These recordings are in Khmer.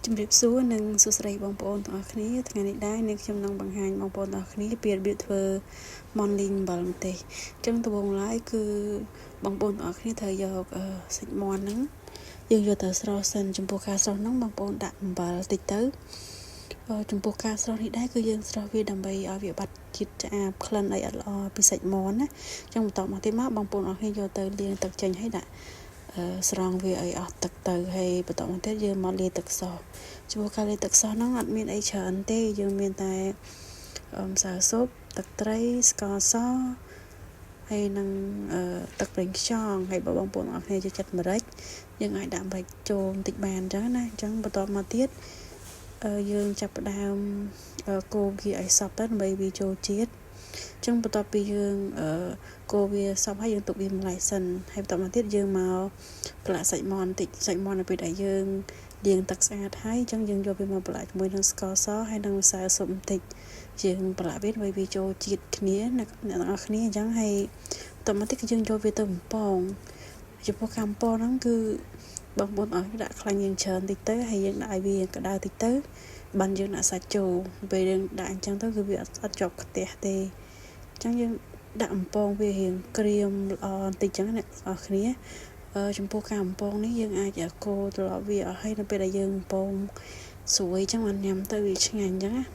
ជំរាបសួរនិងសួស្តីបងប្អូនទាំងអស់គ្នាថ្ងៃនេះដែរនាងខ្ញុំនឹងបង្ហាញបងប្អូនទាំងអស់គ្នាពីរបៀបធ្វើម៉នលីងអំបិលម្ទេសអញ្ចឹងដំបូងឡើយគឺបងប្អូនទាំងអស់គ្នាត្រូវយកសាច់មាន់ហ្នឹងយើងយកទៅស្រោះសិនចំពោះការស្រោះហ្នឹងបងប្អូនដាក់អំបិលតិចទៅចំពោះការស្រោះនេះដែរគឺយើងស្រោះវាដើម្បីឲ្យវាបាត់ជាតិឆ្អាបក្លិនអីអត់ល្អពីសាច់មាន់ណាអញ្ចឹងបន្តមកទៀតមកបងប្អូនទាំងអស់គ្នាយកទៅលាងទឹកចេញហើយដាក់ស្រង់វាឲ្យអស់ទឹកទៅហើយបន្តមកទៀតយើងមកលាយទឹកសចំពោះការលាយទឹកសហ្នឹងអត់មានអីច្រើនទេយើងមានតែម្សៅស៊ុបទឹកត្រីស្ករសហើយនឹងទឹកប្រេងខ្យងហើយបងប្អូនអរគ្នាចូលចិត្តម្រេចយើងអាចដាក់ម្រេចចូលបន្តិចបានអញ្ចឹងណាអញ្ចឹងបន្តមកទៀតយើងចាប់ផ្ដើមកូរវាឲ្យសព្វទៅដើម្បីវាចូលជាតិអញ្ចឹងបន្ទាប់ពីយើងកូរវាសព្វហើយយើងទុកវាម្ល៉េះសិនហើយបន្តមកទៀតយើងមកប្រឡាក់សាច់មាន់បន្តិចសាច់មាន់នៅពេលដែលយើងលាងទឹកស្អាតហើយអញ្ចឹងយើងយកវាមកប្រឡាក់ជាមួយនឹងស្ករសហើយនឹងម្សៅស៊ុបបន្តិចយើងប្រឡាក់វាដើម្បីវាចូលជាតិគ្នាអ្នកទាំងអស់គ្នាអញ្ចឹងហើយបន្តមកទៀតគឺយើងយកវាទៅបំពងចំពោះការបំពងហ្នឹងគឺបងប្អូនអរដាក់ខ្លាញ់យើងច្រើនតិចទៅហើយយើងដាក់ឲ្យវាក្តៅតិចទៅបានយើងដាក់សាច់ចូលពេលយើងដាក់អញ្ចឹងទៅគឺវាអត់ជាប់ខ្ទះទេអញ្ចឹងយើងដាក់បំពងវារៀងក្រៀមល្អបន្តិចអញ្ចឹងអ្នកអរគ្នាចំពោះការបំពងនេះយើងអាចកូរត្រឡប់វាអស់ហើយនៅពេលដែលយើងបំពងស្រួយអញ្ចឹងបានញ៉ាំទៅវាឆ្ងាញ់អញ្ចឹងណា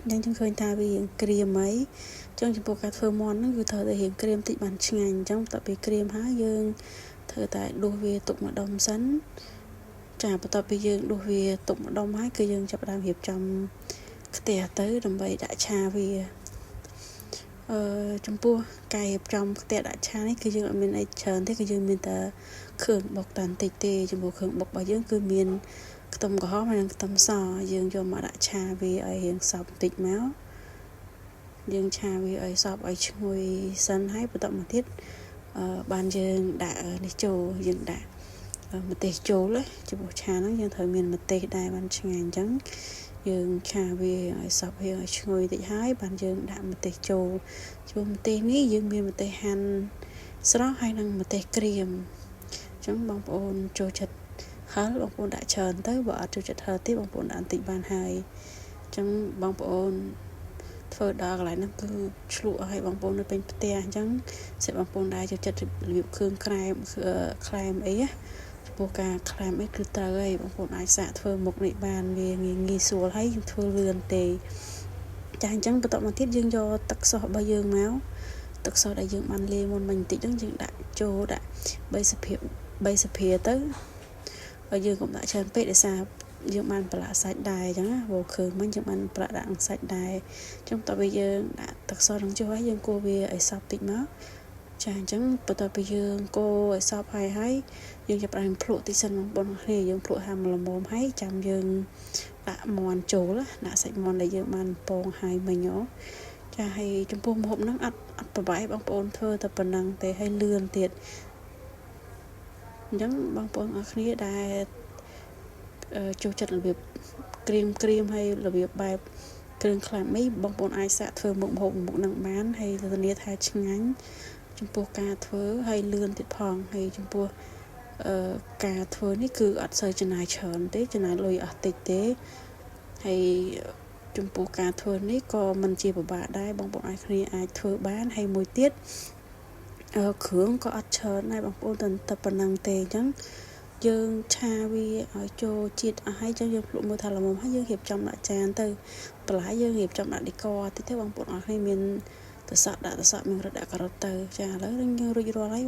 យើងឃើញថាវារៀងក្រៀមអីអញ្ចឹងចំពោះការធ្វើមាន់ហ្នឹងគឺត្រូវតែរៀងក្រៀមតិចបានឆ្ងាញ់អញ្ចឹងបន្ទាប់ពីក្រៀមហើយយើងធ្វើតែដួសវាទុកម្ដុំសិនចាបន្ទាប់ពីយើងដួសវាទុកម្ដុំហើយគឺយើងចាប់ផ្ដើមរៀបចំខ្ទះទៅដើម្បីដាក់ឆាវាចំពោះការរៀបចំខ្ទះដាក់ឆានេះគឺយើងអត់មានអីច្រើនទេគឺយើងមានតែគ្រឿងបុកតែបន្តិចទេចំពោះគ្រឿងបុករបស់យើងគឺមានខ្ទឹមក្រហមហើយនិងខ្ទឹមសយើងយកមកដាក់ឆាវាឲ្យរៀងសព្វបន្តិចមកយើងឆាវាឲ្យសព្វឲ្យឈ្ងុយសិនហើយបន្តមកទៀតបានយើងដាក់នេះចូលយើងដាក់ម្ទេសចូលចំពោះឆាហ្នឹងយើងត្រូវមានម្ទេសដែរបានឆ្ងាញ់អញ្ចឹងយើងឆាវាឲ្យសព្វឲ្យឈ្ងុយតិចហើយបានយើងដាក់ម្ទេសចូលចំពោះម្ទេសនេះយើងមានម្ទេសហាន់ស្រស់ហើយនិងម្ទេសក្រៀមអញ្ចឹងបងប្អូនចូលចិត្តហឹរបងប្អូនដាក់ច្រើនទៅបើអត់ចូលចិត្តហឹរទេបងប្អូនដាក់បន្តិចបានហើយអញ្ចឹងបងប្អូនធ្វើដល់កន្លែងហ្នឹងគឺឆ្លក់ឲ្យបងប្អូននៅពេញផ្ទះអញ្ចឹងសិបងប្អូនដែរចូលចិត្តរបៀបគ្រឿងក្លែមអីចំពោះការក្លែមអីគឺត្រូវហើយបងប្អូនអាចសាកធ្វើមុខនេះបានវាងាយស្រួលហើយយើងធ្វើលឿនទេចាអញ្ចឹងបន្តមកទៀតយើងយកទឹកសោះរបស់យើងមកទឹកសោះដែលយើងបានលាយមុនបន្តិចហ្នឹងយើងដាក់ចូលដាក់3សភាទៅហើយយើងកុំដាក់ច្រើនពេកដោយសារយើងបានប្រឡាក់សាច់ដែរអញ្ចឹងណាព្រោះគ្រឿងមិញយើងបានប្រឡាក់ដាក់សាច់ដែរអញ្ចឹងបន្ទាប់ពីយើងដាក់ទឹកសោះនឹងចុះហើយយើងកូរវាឲ្យសព្វតិចមកចាអញ្ចឹងបន្ទាប់ពីយើងកូរឲ្យសព្វហើយយើងចាប់ផ្ដើមភ្លក់តិចសិនបងប្អូនគ្នាយើងភ្លក់ហាមល្មមហើយចាំយើងដាក់មាន់ចូលដាក់សាច់មាន់ដែលយើងបានពងហើយមិញចាហើយចំពោះម្ហូបហ្នឹងអត់ប្របែកបងប្អូនធ្វើតែប៉ុណ្ណឹងទេហើយលឿនទៀតអញ្ចឹងបងប្អូនអរគ្នាដែលចូលចិត្តរបៀបក្រៀមហើយរបៀបបែបគ្រឿងខ្លាំងមីបងប្អូនអាចសាកធ្វើមុខម្ហូបមុខហ្នឹងបានហើយធានាថាឆ្ងាញ់ចំពោះការធ្វើហើយលឿនទៀតផងហើយចំពោះការធ្វើនេះគឺអត់សូវចំណាយច្រើនទេចំណាយលុយអស់តិចទេហើយចំពោះការធ្វើនេះក៏មិនជាពិបាកដែរបងប្អូនអាចធ្វើបានហើយមួយទៀតគ្រឿងក៏អត់ច្រើនដែរបងប្អូនតែប៉ុណ្ណឹងទេអញ្ចឹងយើងឆាវាឲ្យចូលជាតិអស់ហើយចឹងយើងភ្លក់មើលថាល្មមហើយយើងរៀបចំដាក់ចានទៅបន្លែយើងរៀបចំដាក់ដេកតិចទៅបងប្អូនអរគ្នាមានទឹកសក់ដាក់ទឹកសក់មានរឹតដាក់ការ៉ុតទៅចាឥឡូវយើងរួចរាល់ហើយ